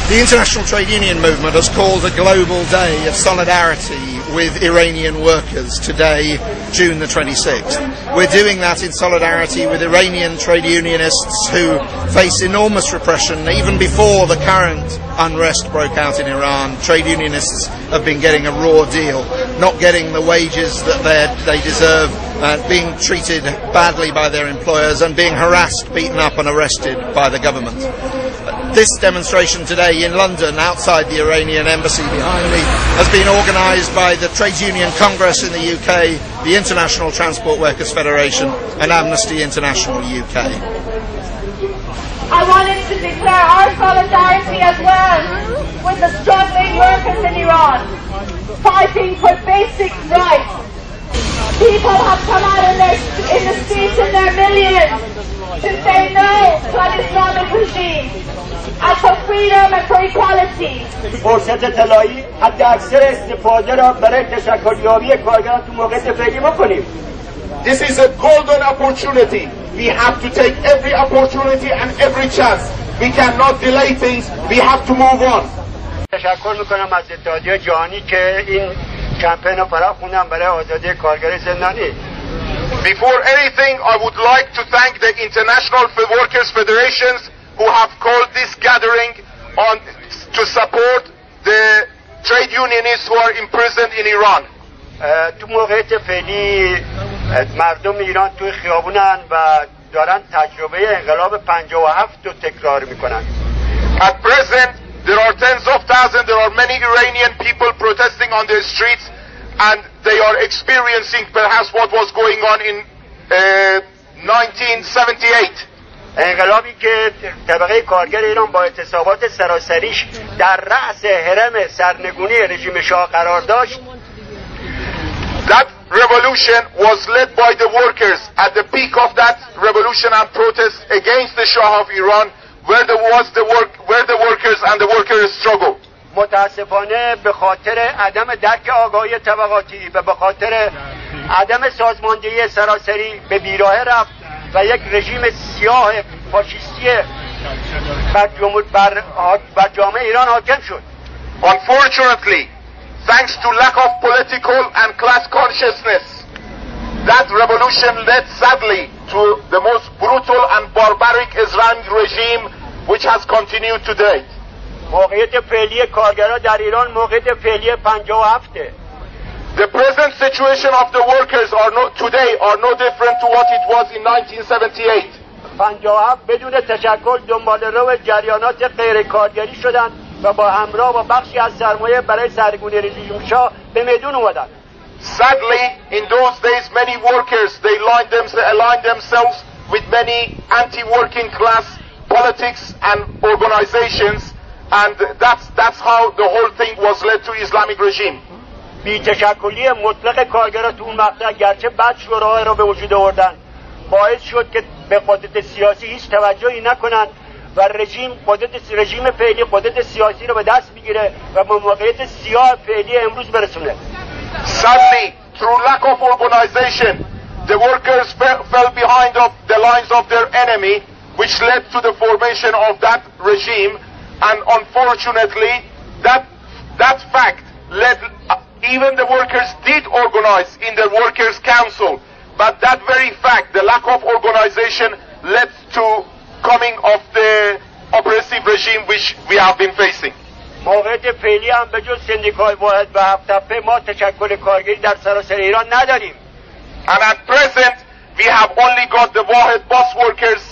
The international trade union movement has called a global day of solidarity with Iranian workers today, June the 26th. We're doing that in solidarity with Iranian trade unionists who face enormous repression. Even before the current unrest broke out in Iran, trade unionists have been getting a raw deal, not getting the wages that they deserve, being treated badly by their employers and being harassed, beaten up and arrested by the government. This demonstration today in London, outside the Iranian Embassy behind me, has been organised by the Trades Union Congress in the UK, the International Transport Workers Federation and Amnesty International UK. I wanted to declare our solidarity as well with the struggling workers in Iran, fighting for basic rights. People have come out in the streets in their millions to say no to an Islamic regime and for freedom and for equality. فرصت طلایی حد اکثر استفاده را برای تشکلیابی کارگران تو موقعیت فعلی بکنیم. This is a golden opportunity. We have to take every opportunity and every chance. We cannot delay things. We have to move on. تشکر میکنم از اتحادیه جهانی که این کمپین رو فراخوندن برای آزادی کارگری زندانی. Before anything, I would like to thank the International Workers Federations who have called this gathering to support the trade unionists who are imprisoned in Iran. تو موقعیت فعلی مردم ایران توی خیابونن و دارن تجربه انقلاب 57 رو تکرار میکنن. At present, there are tens of thousands, there are many Iranian people protesting on the streets and they are experiencing perhaps what was going on in 1978. انقلابی که طبقه کارگر ایران با اعتصابات سراسریش در رأس هرم سرنگونی رژیم شاه قرار داشت. That revolution was led by the workers. At the peak of that revolution and protest against the Shah of Iran, where the workers and the workers struggle. متاسفانه به خاطر عدم درک آگاهی طبقاتی و به خاطر عدم سازماندهی سراسری به بیراهه رفت و یک رژیم سیاه فاشیستی بر جامعه ایران حاکم شد. Unfortunately, thanks to lack of political and class consciousness, that revolution led sadly to the most brutal and barbaric Islamic regime which has continued to date. موقعیت فعلی کارگران در ایران موقعیت فعلی 57. The present situation of the workers today are no different to what it was in 1978. 57 بدون تشکل دنبال رو جریانات غیر کارگری شدند و با همراه با بخشی از سرمایه برای سرنگونی رژیم شاه به میدون اومدند. Sadly, in those days, many workers aligned themselves with many anti-working class politics and organizations, and that's how the whole thing was led to Islamic regime. بی تشکلی مطلق کارگران تو اون مقطع گرچه بعد شورای رو به وجود آوردن باعث شد که به قدرت سیاسی هیچ توجهی نکنن و رژیم فعلی قدرت سیاسی رو به دست بگیره و به موقعیت سیاه فعلی امروز برسونه. Sadly, through lack of organization, the workers fell behind the lines of their enemy, which led to the formation of that regime, and unfortunately, that fact led. Even the workers did organize in the workers' council, but that very fact, the lack of organization, led to coming of the oppressive regime which we have been facing. موقعیت فعلی هم به جز سندیکای واحد و هفت تپه ما تشکل کارگری در سراسر ایران نداریم. And at present we have only got the Vahed bus workers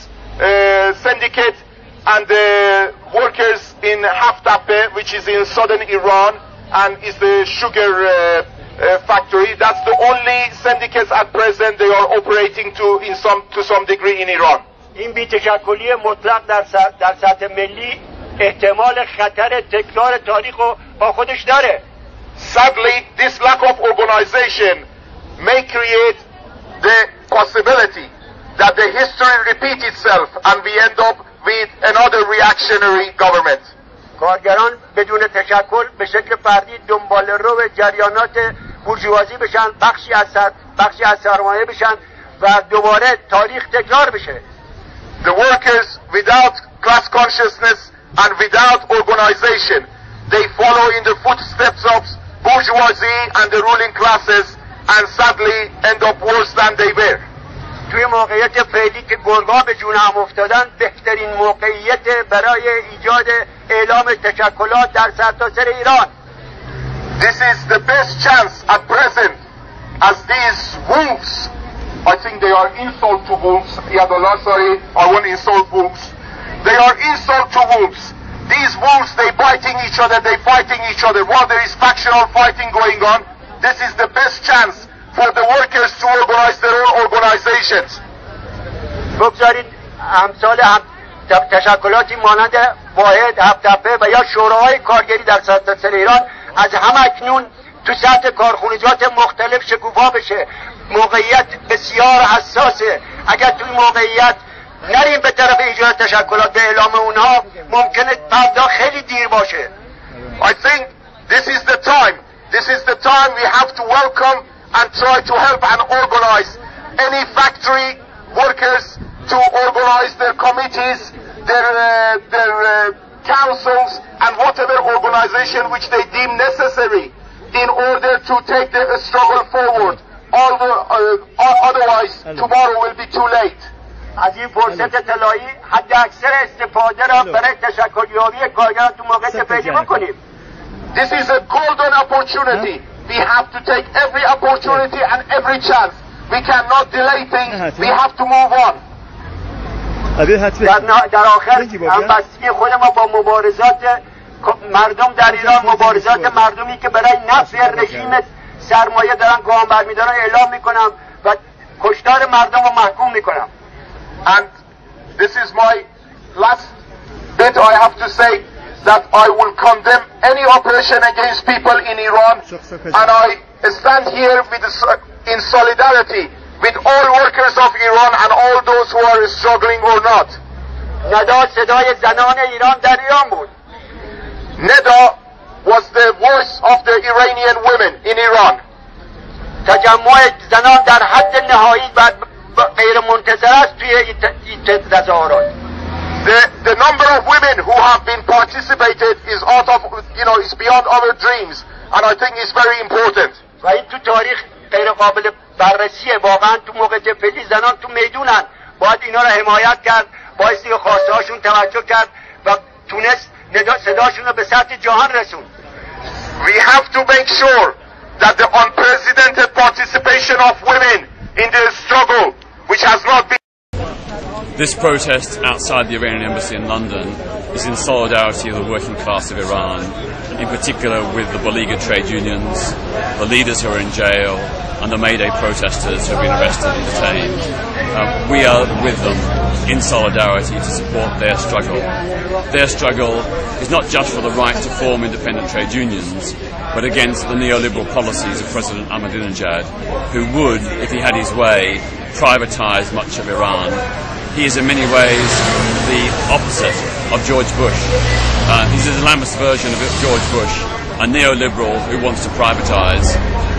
syndicate and the workers in Haftape, which is in southern Iran and is the sugar factory. That's the only syndicates at present they are operating to some degree in Iran. این بی‌تشکلی مطلق در سطح ملی احتمال خطر تکرار تاریخ رو با خودش داره. Sadly, this lack of organization may create the possibility that the history repeats itself and we end up with another reactionary government. کارگران بدون تشکل به شکل فردی دنبال رو جریانات بورژوازی بشن، بخشی از سرمایه بشن و دوباره تاریخ تکرار بشه. The workers without class consciousness and without organization. They follow in the footsteps of bourgeoisie and the ruling classes and sadly end up worse than they were. توی موقعیت فعلی که گرگا به جون هم افتادن بهترین موقعیت برای ایجاد اعلام تشکلات در سرتاسر ایران. This is the best chance at present as these wolves, I think they are insult to wolves, Yadullah, sorry, I won't insult wolves. They are insult to wolves. These wolves, they biting each other, they fighting each other. While there is factional fighting going on, this is the best chance for the workers to organize their own organizations. بگذارید امثال تشکلاتی مانند واحد، هفت‌تپه و یا شوراهای کارگری در سرتاسر ایران از همکنون تو سطح کارخونجات مختلف شکوفا بشه. موقعیت بسیار حساسه. اگر توی موقعیت نریم به طرف ایجاد تشکلات به اعلام اونها ممکنه فردا خیلی دیر باشه. I think this is the time we have to welcome and try to help and organize any factory workers to organize their committees, their councils and whatever organization which they deem necessary in order to take the struggle forward. Otherwise tomorrow will be too late. از این فرصت طلایی حد اکثر استفاده را برای تشکلیابی کارگران تو موقعیت فعلی بکنیم. This is a golden opportunity. We have to take every opportunity and every chance. We cannot delay things. We have to move on. در آخر همبستگی خود ما با مبارزات مردم در ایران، مبارزات مردمی که برای نفع رژیم سرمایه دارن گام برمیدارن اعلام میکنم و کشتار مردم رو محکوم میکنم. And this is my last bit I have to say, that I will condemn any oppression against people in Iran, and I stand here in solidarity with all workers of Iran and all those who are struggling or not. ندا صدای زنان ایران در ایران بود. Neda was the voice of the Iranian women in Iran. تجمع زنان در حد نهایی و غیر منتظر است توی این تظاهرات. The number of women who have been participated is out of, is beyond our dreams, and I think it's very important. و این تو تاریخ غیر قابل بررسیه. واقعا تو موقع فعلی زنان تو میدونن. باید اینا رو حمایت کرد، بایستی به خواسته هاشون توجه کرد و تونست صداشون رو به سطح جهان رسوند. We have to make sure that the unprecedented participation of women in the struggle, which has not been. This protest outside the Iranian Embassy in London is in solidarity with the working class of Iran, in particular with the beleaguered trade unions, the leaders who are in jail, and the May Day protesters who have been arrested and detained. We are with them in solidarity to support their struggle. Their struggle is not just for the right to form independent trade unions, but against the neoliberal policies of President Ahmadinejad, who would, if he had his way, privatize much of Iran. He is in many ways the opposite of George Bush. He's an Islamist version of George Bush, a neoliberal who wants to privatize.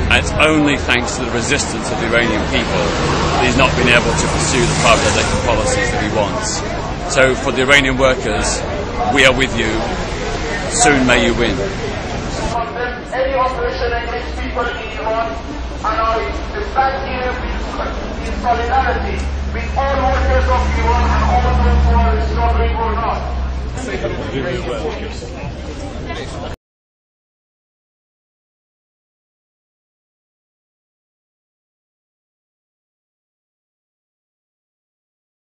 And it's only thanks to the resistance of the Iranian people that he's not been able to pursue the privatization policies that he wants. So for the Iranian workers, we are with you. Soon may you win. Any oppression against people in Iran, and I stand here in solidarity with all workers of Iran and all those who are struggling or not.